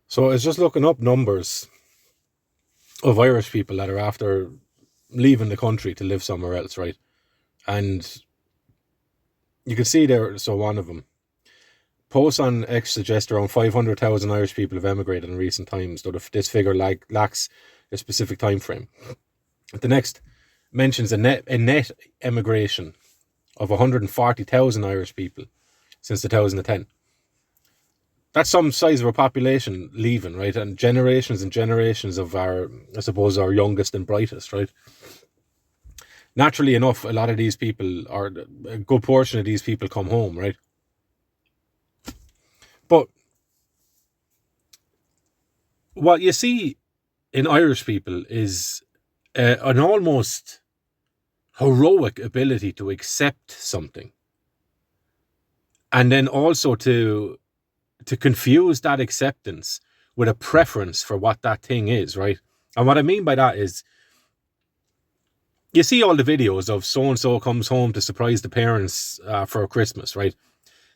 So I was just looking up numbers of Irish people that are after leaving the country to live somewhere else, right? And you can see there, so one of them. Posts on X suggest around 500,000 Irish people have emigrated in recent times, though this figure lacks a specific time frame. The next mentions a net emigration of 140,000 Irish people since 2010. That's some size of a population leaving, right? And generations of our, I suppose, our youngest and brightest, right? Naturally enough, a lot of these people, or a good portion of these people, come home, right? But what you see in Irish people is an almost heroic ability to accept something, and then also to confuse that acceptance with a preference for what that thing is, right? And what I mean by that is, you see all the videos of so and so comes home to surprise the parents for Christmas, right?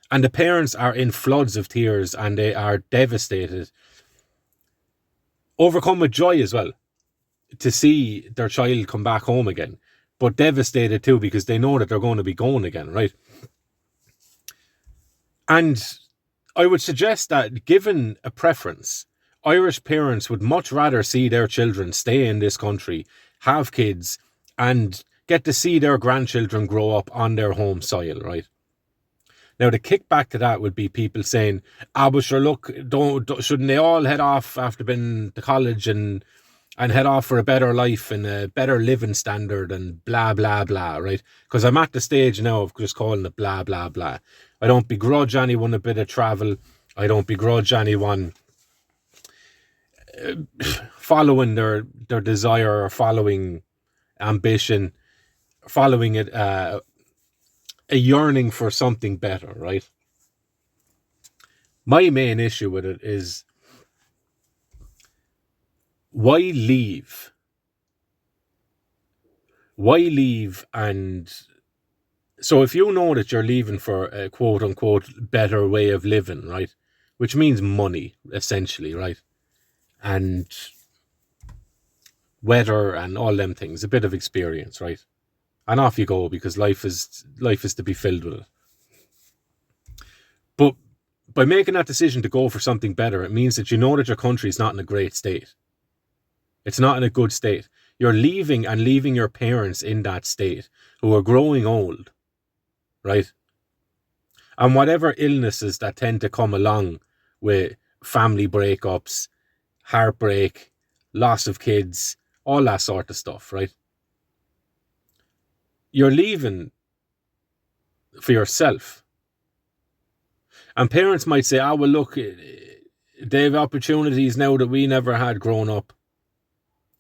And the parents are in floods of tears and they are devastated, overcome with joy as well, to see their child come back home again, but devastated too because they know that they're going to be going again, right? And I would suggest that, given a preference, Irish parents would much rather see their children stay in this country, have kids, and get to see their grandchildren grow up on their home soil, right? Now, the kickback to that would be people saying, but sure, look, shouldn't they all head off after been to college and head off for a better life and a better living standard and blah, blah, blah, right? Because I'm at the stage now of just calling it blah, blah, blah. I don't begrudge anyone a bit of travel. I don't begrudge anyone following their desire or following ambition, following it, a yearning for something better, right? My main issue with it is, why leave? Why leave? And so if you know that you're leaving for a quote unquote better way of living, right? Which means money, essentially, right? And weather and all them things, a bit of experience, right? And off you go, because life is to be filled with it. But by making that decision to go for something better, it means that you know that your country is not in a great state. It's not in a good state. You're leaving and leaving your parents in that state, who are growing old, right? And whatever illnesses that tend to come along with family breakups, heartbreak, loss of kids, all that sort of stuff, right? You're leaving for yourself. And parents might say, well, look, they have opportunities now that we never had growing up.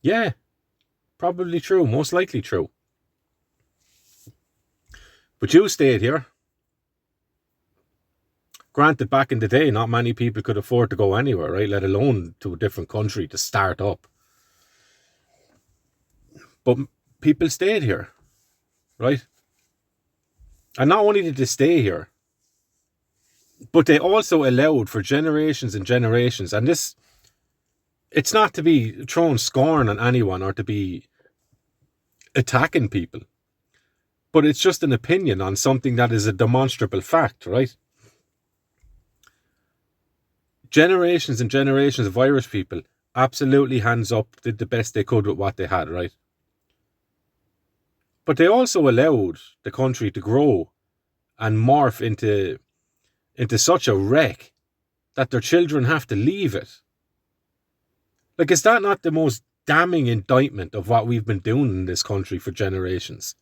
Yeah, probably true, most likely true. But you stayed here. Granted, back in the day, not many people could afford to go anywhere, right? Let alone to a different country to start up. But people stayed here, right? And not only did they stay here, but they also allowed for generations and generations. And this, it's not to be throwing scorn on anyone or to be attacking people, but it's just an opinion on something that is a demonstrable fact, right? Generations and generations of Irish people, absolutely hands up, did the best they could with what they had, right? But they also allowed the country to grow and morph into such a wreck that their children have to leave it. Like, is that not the most damning indictment of what we've been doing in this country for generations?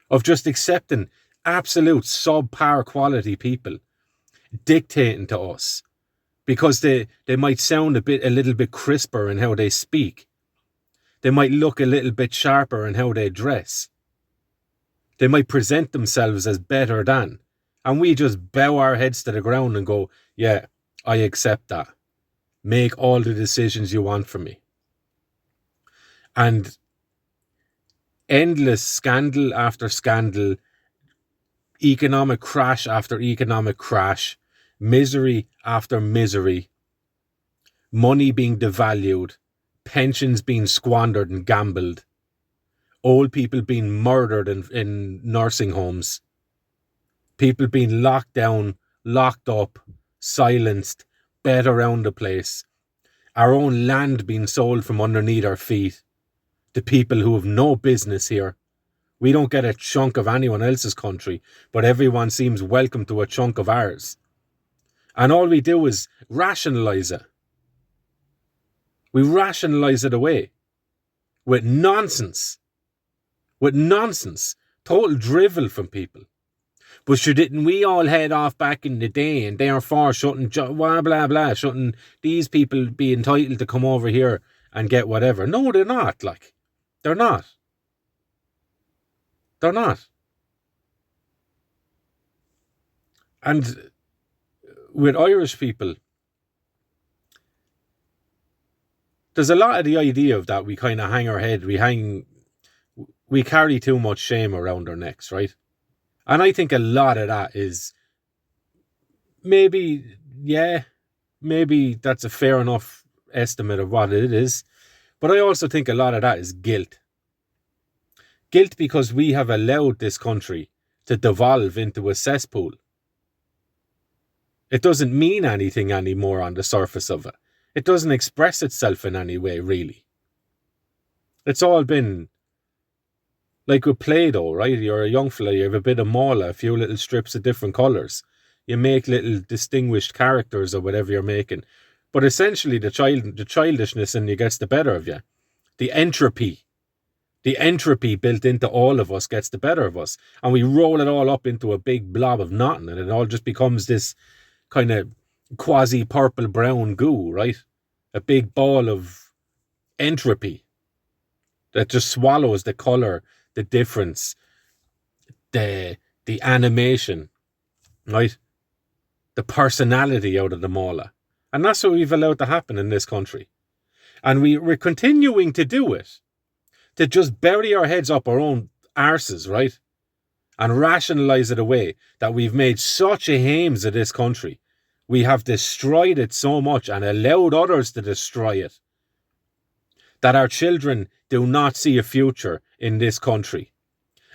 Of just accepting absolute subpar quality people dictating to us because they might sound a little bit crisper in how they speak. They might look a little bit sharper in how they dress. They might present themselves as better than. And we just bow our heads to the ground and go, yeah, I accept that. Make all the decisions you want for me. And endless scandal after scandal, economic crash after economic crash, misery after misery, money being devalued, pensions being squandered and gambled, old people being murdered in nursing homes, people being locked down, locked up, silenced, bet around the place, our own land being sold from underneath our feet to people who have no business here. We don't get a chunk of anyone else's country, but everyone seems welcome to a chunk of ours. And all we do is rationalize it. We rationalize it away with nonsense. Total drivel from people. But sure, didn't we all head off back in the day, and therefore shouldn't blah blah blah, shouldn't these people be entitled to come over here and get whatever? No, they're not. Like, they're not. They're not. And with Irish people, there's a lot of the idea of that we kind of hang our head, we carry too much shame around our necks, right? And I think a lot of that is maybe that's a fair enough estimate of what it is. But I also think a lot of that is guilt. Guilt because we have allowed this country to devolve into a cesspool. It doesn't mean anything anymore on the surface of it. It doesn't express itself in any way, really. It's all been like with Play-Doh, right? You're a young fella, you have a bit of mala, a few little strips of different colours. You make little distinguished characters or whatever you're making. But essentially the childishness in you gets the better of you. The entropy built into all of us gets the better of us. And we roll it all up into a big blob of nothing, and it all just becomes this kind of quasi purple brown goo, right? A big ball of entropy that just swallows the colour, the difference, the animation, right? The personality out of them all. And that's what we've allowed to happen in this country. And we're continuing to do it. To just bury our heads up our own arses, right? And rationalise it away that we've made such a hames of this country. We have destroyed it so much and allowed others to destroy it, that our children do not see a future in this country.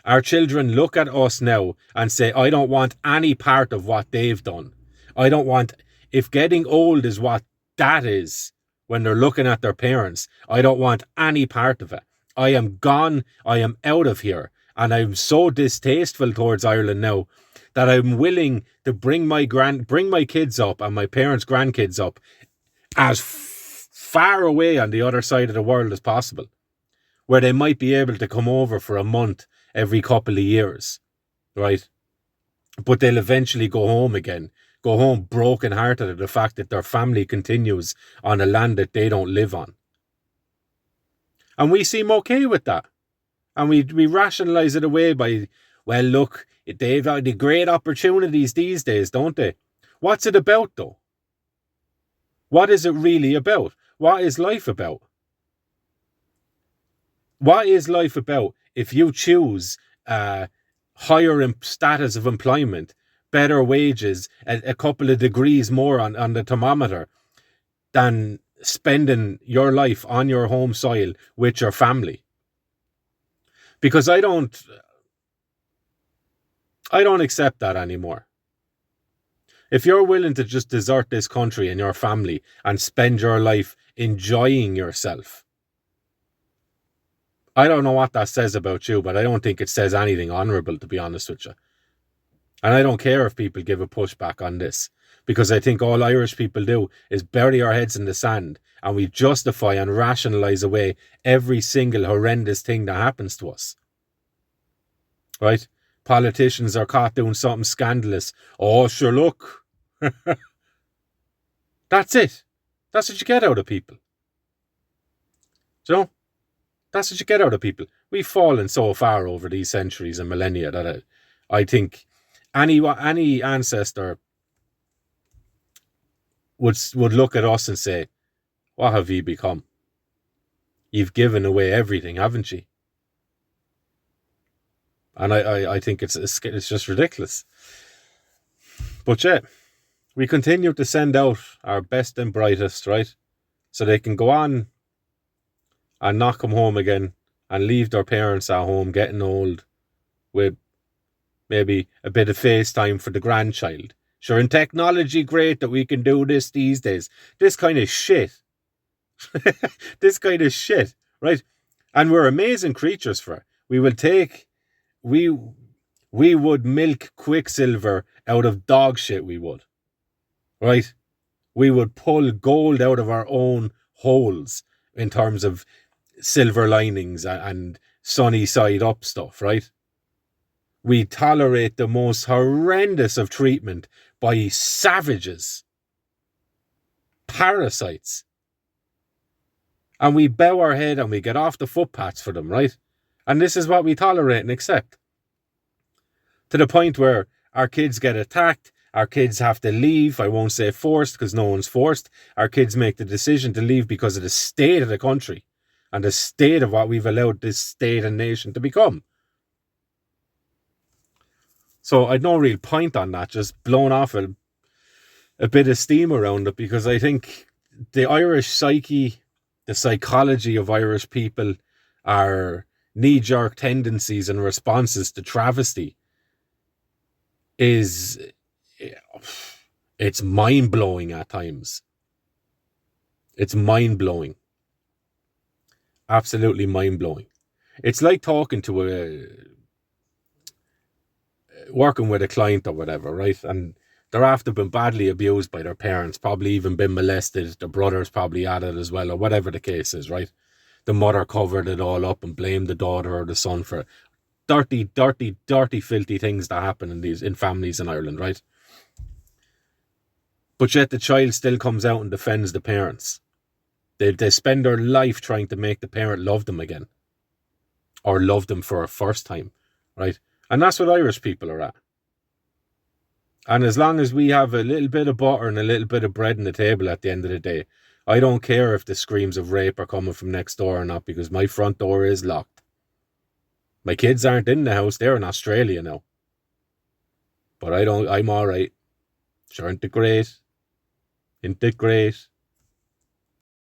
Our children look at us now and say, I don't want any part of what they've done. I don't want, if getting old is what that is when they're looking at their parents, I don't want any part of it. I am gone, I am out of here, and I'm so distasteful towards Ireland now that I'm willing to bring my kids up and my parents' grandkids up as far away on the other side of the world as possible, where they might be able to come over for a month every couple of years, right? But they'll eventually go home again, go home broken-hearted at the fact that their family continues on a land that they don't live on. And we seem okay with that. And we rationalise it away by, well, look, they've had the great opportunities these days, don't they? What's it about, though? What is it really about? What is life about? What is life about if you choose higher status of employment, better wages, a couple of degrees more on the thermometer than spending your life on your home soil with your family? Because I don't accept that anymore. If you're willing to just desert this country and your family and spend your life enjoying yourself, I don't know what that says about you, but I don't think it says anything honourable, to be honest with you. And I don't care if people give a pushback on this, because I think all Irish people do is bury our heads in the sand and we justify and rationalise away every single horrendous thing that happens to us. Right? Politicians are caught doing something scandalous. Oh, sure, look. That's it. That's what you get out of people. Do you know? That's what you get out of people. We've fallen so far over these centuries and millennia that I think any ancestor would look at us and say, what have you become? You've given away everything, haven't you? And I think it's just ridiculous. But yeah, we continue to send out our best and brightest, right? so they can go on and not come home again and leave their parents at home getting old with maybe a bit of FaceTime for the grandchild. Sure, in technology, great that we can do this these days. This kind of shit. This kind of shit, right? And we're amazing creatures for it. We would milk Quicksilver out of dog shit, we would. Right? We would pull gold out of our own holes in terms of silver linings and sunny side up stuff, right? We tolerate the most horrendous of treatment by savages, parasites. And we bow our head and we get off the footpaths for them, right? And this is what we tolerate and accept. To the point where our kids get attacked, our kids have to leave. I won't say forced because no one's forced. Our kids make the decision to leave because of the state of the country and the state of what we've allowed this state and nation to become. So I'd no real point on that, just blowing off a bit of steam around it, because I think the Irish psyche, the psychology of Irish people, our knee-jerk tendencies and responses to travesty it's mind-blowing at times. It's mind-blowing. Absolutely mind-blowing. It's like talking to working with a client or whatever, right? And they're after been badly abused by their parents, probably even been molested. The brother's probably at it as well, or whatever the case is, right? The mother covered it all up and blamed the daughter or the son for it. Dirty, dirty, dirty, filthy things that happen in families in Ireland, right? But yet the child still comes out and defends the parents. They spend their life trying to make the parent love them again, or love them for a first time, right? And that's what Irish people are at. And as long as we have a little bit of butter and a little bit of bread on the table at the end of the day, I don't care if the screams of rape are coming from next door or not, because my front door is locked. My kids aren't in the house, they're in Australia now. But I'm alright. Sure, ain't it great? Ain't it great?